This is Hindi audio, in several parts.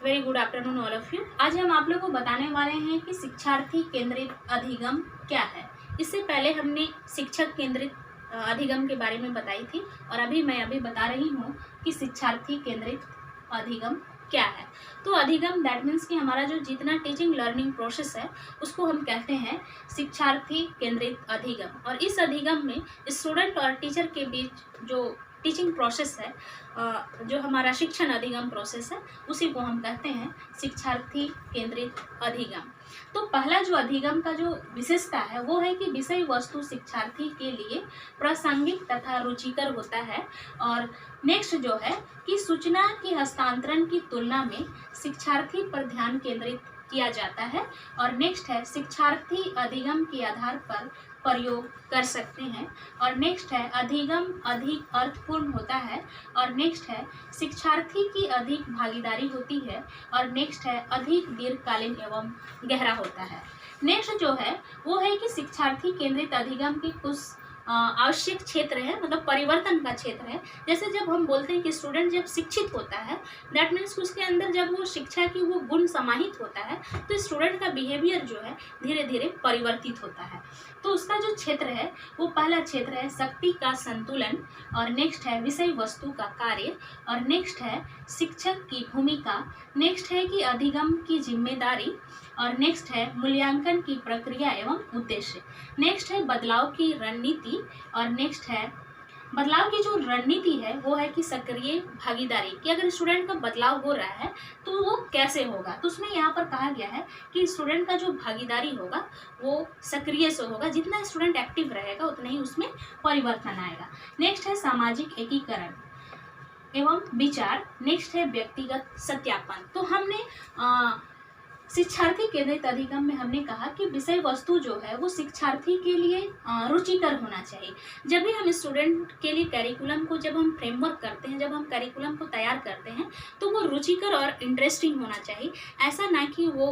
Very good afternoon all of you. आज हम आप लोग को बताने वाले हैं कि शिक्षार्थी केंद्रित अधिगम क्या है। इससे पहले हमने शिक्षक केंद्रित अधिगम के बारे में बताई थी और अभी मैं बता रही हूँ कि शिक्षार्थी केंद्रित अधिगम क्या है। तो अधिगम दैट मीन्स कि हमारा जो जितना टीचिंग लर्निंग प्रोसेस है उसको हम कहते हैं शिक्षार्थी केंद्रित अधिगम। और इस अधिगम में स्टूडेंट और टीचर के बीच जो टीचिंग प्रोसेस है, जो हमारा शिक्षण अधिगम प्रोसेस है, उसी को हम कहते हैं शिक्षार्थी केंद्रित अधिगम। तो पहला जो अधिगम का जो विशेषता है वो है कि विषय वस्तु शिक्षार्थी के लिए प्रासंगिक तथा रुचिकर होता है। और नेक्स्ट जो है कि सूचना के हस्तांतरण की तुलना में शिक्षार्थी पर ध्यान केंद्रित किया जाता है। और नेक्स्ट है शिक्षार्थी अधिगम के आधार पर प्रयोग कर सकते हैं। और नेक्स्ट है अधिगम अधिक अर्थपूर्ण होता है। और नेक्स्ट है शिक्षार्थी की अधिक भागीदारी होती है। और नेक्स्ट है अधिक दीर्घकालीन एवं गहरा होता है। नेक्स्ट जो है वो है कि शिक्षार्थी केंद्रित अधिगम के कुछ आवश्यक क्षेत्र है, मतलब परिवर्तन का क्षेत्र है। जैसे जब हम बोलते हैं कि स्टूडेंट जब शिक्षित होता है दैट मीन्स उसके अंदर जब वो शिक्षा की वो गुण समाहित होता है तो स्टूडेंट का बिहेवियर जो है धीरे धीरे परिवर्तित होता है। तो उसका जो क्षेत्र है वो पहला क्षेत्र है शक्ति का संतुलन। और नेक्स्ट है विषय वस्तु का कार्य। और नेक्स्ट है शिक्षक की भूमिका। नेक्स्ट है कि अधिगम की जिम्मेदारी। और नेक्स्ट है मूल्यांकन की प्रक्रिया एवं उद्देश्य। नेक्स्ट है बदलाव की रणनीति। और नेक्स्ट है बदलाव की जो रणनीति है वो है कि सक्रिय भागीदारी, कि अगर स्टूडेंट का बदलाव हो रहा है तो वो कैसे होगा। तो उसमें यहाँ पर कहा गया है कि स्टूडेंट का जो भागीदारी होगा वो सक्रिय से होगा। जितना स्टूडेंट एक्टिव रहेगा उतना ही उसमें परिवर्तन आएगा। नेक्स्ट है सामाजिक एकीकरण एवं विचार। नेक्स्ट है व्यक्तिगत सत्यापन। तो हमने शिक्षार्थी केंद्रित अधिगम में हमने कहा कि विषय वस्तु जो है वो शिक्षार्थी के लिए रुचिकर होना चाहिए। जब भी हम स्टूडेंट के लिए कैरिकुलम को जब हम फ्रेमवर्क करते हैं, जब हम कैरिकुलम को तैयार करते हैं तो वो रुचिकर और इंटरेस्टिंग होना चाहिए। ऐसा ना कि वो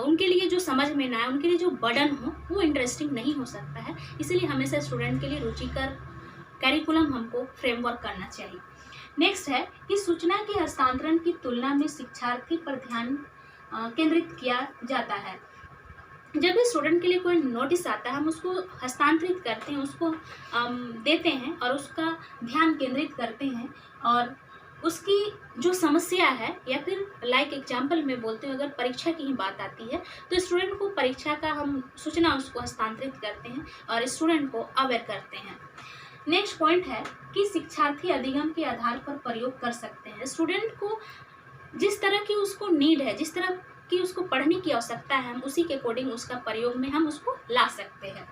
उनके लिए जो समझ में ना आए, उनके लिए जो बर्डन हो वो इंटरेस्टिंग नहीं हो सकता है। इसीलिए हमेशा स्टूडेंट के लिए रुचिकर कैरिकुलम हमको फ्रेमवर्क करना चाहिए। नेक्स्ट है कि सूचना के हस्तांतरण की तुलना में शिक्षार्थी पर ध्यान केंद्रित किया जाता है। जब भी स्टूडेंट के लिए कोई नोटिस आता है हम उसको हस्तांतरित करते हैं, उसको देते हैं और उसका ध्यान केंद्रित करते हैं। और उसकी जो समस्या है, या फिर लाइक एग्जाम्पल में बोलते हैं, अगर परीक्षा की ही बात आती है तो स्टूडेंट को परीक्षा का हम सूचना उसको हस्तांतरित करते हैं और स्टूडेंट को अवेयर करते हैं। नेक्स्ट पॉइंट है कि शिक्षार्थी अधिगम के आधार पर प्रयोग कर सकते हैं। स्टूडेंट को जिस तरह की उसको नीड है, जिस तरह की उसको पढ़ने की आवश्यकता है, हम उसी के अकॉर्डिंग उसका प्रयोग में हम उसको ला सकते हैं।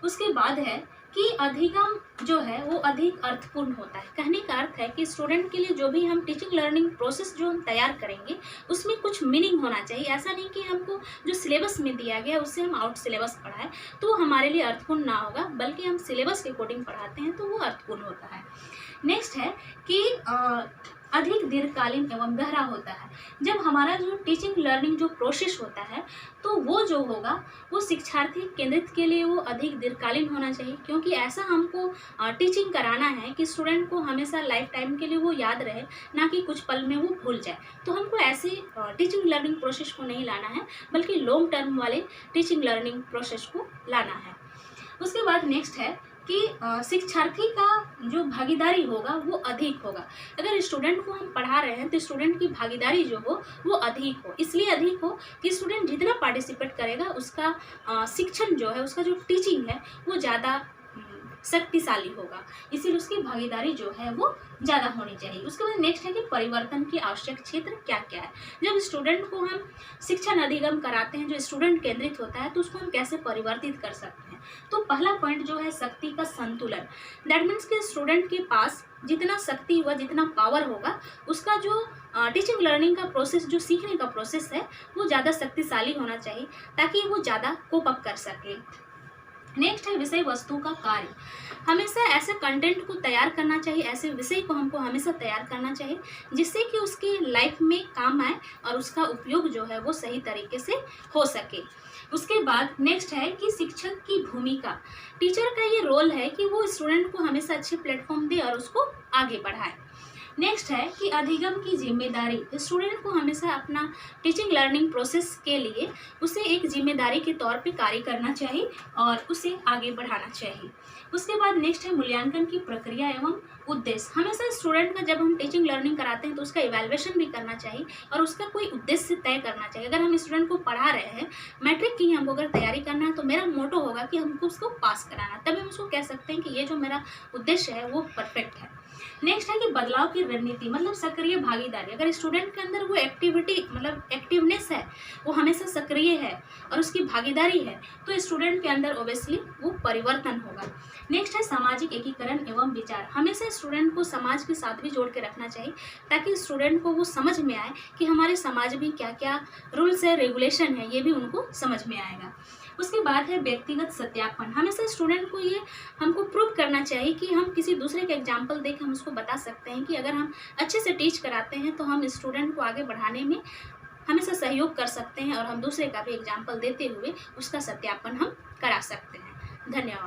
उसके बाद है कि अधिगम जो है वो अधिक अर्थपूर्ण होता है। कहने का अर्थ है कि स्टूडेंट के लिए जो भी हम टीचिंग लर्निंग प्रोसेस जो हम तैयार करेंगे उसमें कुछ मीनिंग होना चाहिए। ऐसा नहीं कि हमको जो सिलेबस में दिया गया उससे हम आउट सिलेबस पढ़ाएं तो हमारे लिए अर्थपूर्ण ना होगा, बल्कि हम सिलेबस के अकॉर्डिंग पढ़ाते हैं तो वो अर्थपूर्ण होता है। नेक्स्ट है कि अधिक दीर्घकालीन एवं गहरा होता है। जब हमारा जो टीचिंग लर्निंग जो प्रोसेस होता है तो वो जो होगा वो शिक्षार्थी केंद्रित के लिए वो अधिक दीर्घकालीन होना चाहिए, क्योंकि ऐसा हमको टीचिंग कराना है कि स्टूडेंट को हमेशा लाइफ टाइम के लिए वो याद रहे, ना कि कुछ पल में वो भूल जाए। तो हमको ऐसे टीचिंग लर्निंग प्रोसेस को नहीं लाना है, बल्कि लॉन्ग टर्म वाले टीचिंग लर्निंग प्रोसेस को लाना है। उसके बाद नेक्स्ट है कि शिक्षार्थी का जो भागीदारी होगा वो अधिक होगा। अगर स्टूडेंट को हम पढ़ा रहे हैं तो स्टूडेंट की भागीदारी जो हो वो अधिक हो। इसलिए अधिक हो कि स्टूडेंट जितना पार्टिसिपेट करेगा उसका शिक्षण जो है, उसका जो टीचिंग है वो ज़्यादा शक्तिशाली होगा, इसीलिए उसकी भागीदारी जो है वो ज़्यादा होनी चाहिए। उसके बाद नेक्स्ट है कि परिवर्तन की आवश्यक क्षेत्र क्या क्या है। जब स्टूडेंट को हम शिक्षण अधिगम कराते हैं जो स्टूडेंट केंद्रित होता है तो उसको हम कैसे परिवर्तित कर सकते हैं। तो पहला पॉइंट जो है शक्ति का संतुलन। दैट मीन्स कि स्टूडेंट के पास जितना शक्ति हुआ, जितना पावर होगा, उसका जो टीचिंग लर्निंग का प्रोसेस, जो सीखने का प्रोसेस है वो ज़्यादा शक्तिशाली होना चाहिए ताकि वो ज़्यादा कोप अप कर सके। नेक्स्ट है विषय वस्तु का कार्य। हमेशा ऐसे कंटेंट को तैयार करना चाहिए, ऐसे विषय को हमको हमेशा तैयार करना चाहिए जिससे कि उसकी लाइफ में काम आए और उसका उपयोग जो है वो सही तरीके से हो सके। उसके बाद नेक्स्ट है कि शिक्षक की भूमिका। टीचर का ये रोल है कि वो स्टूडेंट को हमेशा अच्छे प्लेटफॉर्म दे और उसको आगे बढ़ाए। नेक्स्ट है कि अधिगम की जिम्मेदारी। स्टूडेंट को हमेशा अपना टीचिंग लर्निंग प्रोसेस के लिए उसे एक जिम्मेदारी के तौर पे कार्य करना चाहिए और उसे आगे बढ़ाना चाहिए। उसके बाद नेक्स्ट है मूल्यांकन की प्रक्रिया एवं उद्देश्य। हमेशा स्टूडेंट का जब हम टीचिंग लर्निंग कराते हैं तो उसका इवैल्यूएशन भी करना चाहिए और उसका कोई उद्देश्य तय करना चाहिए। अगर हम स्टूडेंट को पढ़ा रहे हैं, मैट्रिक की हमको अगर तैयारी करना है, तो मेरा मोटो होगा कि हमको उसको पास कराना, तभी हम उसको कह सकते हैं कि ये जो मेरा उद्देश्य है वो परफेक्ट है। नेक्स्ट है कि बदलाव की रणनीति, मतलब सक्रिय भागीदारी। अगर स्टूडेंट के अंदर वो एक्टिविटी मतलब एक्टिवनेस है, वो हमेशा सक्रिय है और उसकी भागीदारी है, तो स्टूडेंट के अंदर ओबियसली वो परिवर्तन होगा। नेक्स्ट है सामाजिक एकीकरण एवं विचार। हमेशा स्टूडेंट को समाज के साथ भी जोड़ के रखना चाहिए ताकि स्टूडेंट को वो समझ में आए कि हमारे समाज में क्या क्या रूल्स है, रेगुलेशन है, ये भी उनको समझ में आएगा। उसके बाद है व्यक्तिगत सत्यापन। हमेशा स्टूडेंट को ये हमको प्रूव करना चाहिए कि हम किसी दूसरे के एग्जाम्पल देख हम उसको बता सकते हैं कि अगर हम अच्छे से टीच कराते हैं तो हम स्टूडेंट को आगे बढ़ाने में हमेशा सहयोग कर सकते हैं और हम दूसरे का भी एग्जाम्पल देते हुए उसका सत्यापन हम करा सकते हैं। धन्यवाद।